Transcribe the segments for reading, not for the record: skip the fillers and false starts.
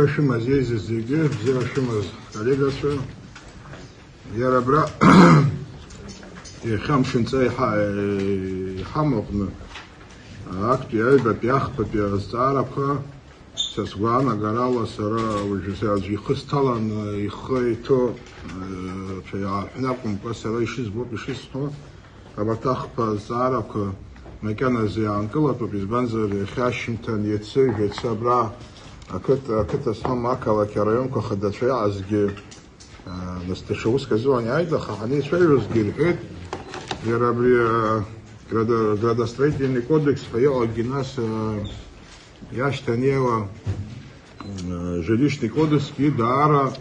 Yaşımız yezizliği, yaşımız kaligası, yarabra, yıkamşın say hamoknu, aktiği bepiyah zarapka, sesvana garala sara, ucuz yıkıstalan yıkayto, şey alhnakum pasara işiz bu işiz ho, abatah zarapka, mekana ziyankıla to biz benzer yaşımtan yetse geçsabra. Акыта сам акалаки районка хадачай азги насташеву сказывание айда хахани связгирхет ярабри градостроительный кодекс фаял гинас яштанева жилищный кодекс и дара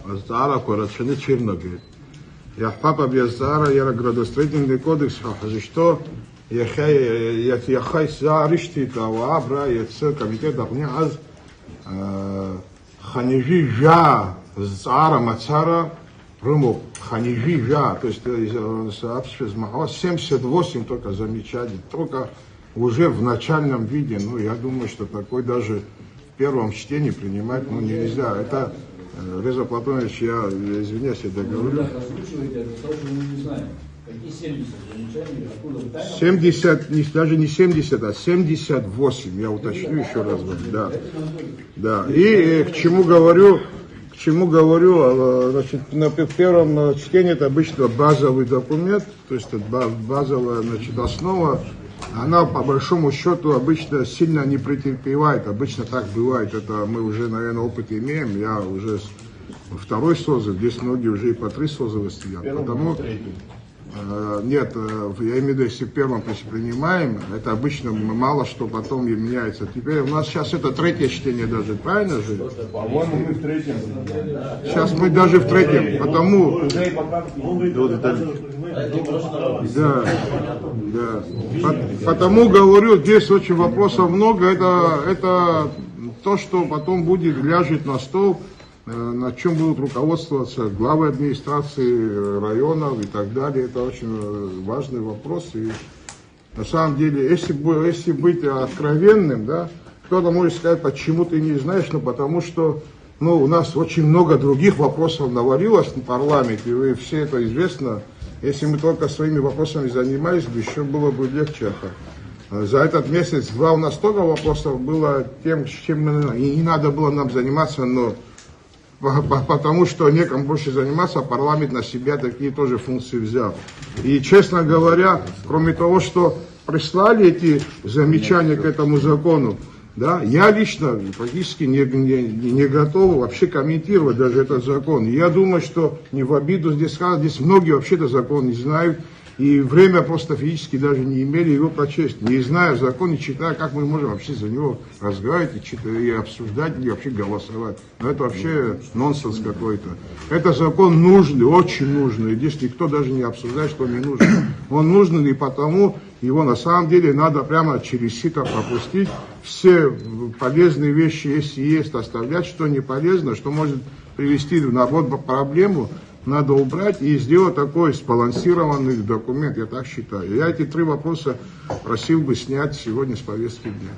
корочены черноги я папа без дара яра градостроительный кодекс что яхай заришти тава бра яца комитет дагни аз ханижи жа зара мацара руму ханижи жа, то есть сообщество 78 только замечаний, только уже в начальном виде, ну я думаю, что такой даже в первом чтении принимать нельзя. Это Реза Платонович, я извиняюсь, я договорю. 70, даже не 70, а 78, я уточню еще раз. Да. И к чему говорю, значит, в первом чтении это обычно базовый документ, то есть это базовая, значит, основа, она по большому счету обычно сильно не претерпевает, обычно так бывает, это мы уже, наверное, опыт имеем, я уже второй созыв, здесь многие уже и по 3 созыва стоят, потому... Нет, я имею в виду, если в первом принимаем, это обычно мало что потом и меняется. Теперь у нас сейчас это 3-е чтение даже, правильно же? По-моему, мы в 3-м. Сейчас мы даже в 3-м, потому... Потому говорю, здесь очень вопросов много, это то, что потом будет, ляжет на стол, на чем будут руководствоваться главы администрации районов и так далее. Это очень важный вопрос. И на самом деле, если быть откровенным, да, кто-то может сказать, почему ты не знаешь, но потому что у нас очень много других вопросов навалилось в парламенте, и вы все это известно. Если мы только своими вопросами занимались, еще было бы легче. За этот месяц у нас столько вопросов было тем, чем и не надо было нам заниматься, но потому что некому больше заниматься, а парламент на себя такие тоже функции взял. И, честно говоря, кроме того, что прислали эти замечания к этому закону, да, я лично практически не готов вообще комментировать даже этот закон. Я думаю, что не в обиду здесь сказано, здесь многие вообще этот закон не знают, и время просто физически даже не имели его прочесть. Не зная закон, не читая, как мы можем вообще за него разговаривать и обсуждать, и вообще голосовать. Но это вообще нонсенс какой-то. Это закон нужный, очень нужный. И здесь никто даже не обсуждает, что не нужно. Он нужен, и потому его на самом деле надо прямо через сито пропустить. Все полезные вещи, если есть, оставлять, что не полезно, что может привести на проблему, надо убрать и сделать такой сбалансированный документ, я так считаю. Я эти 3 вопроса просил бы снять сегодня с повестки дня.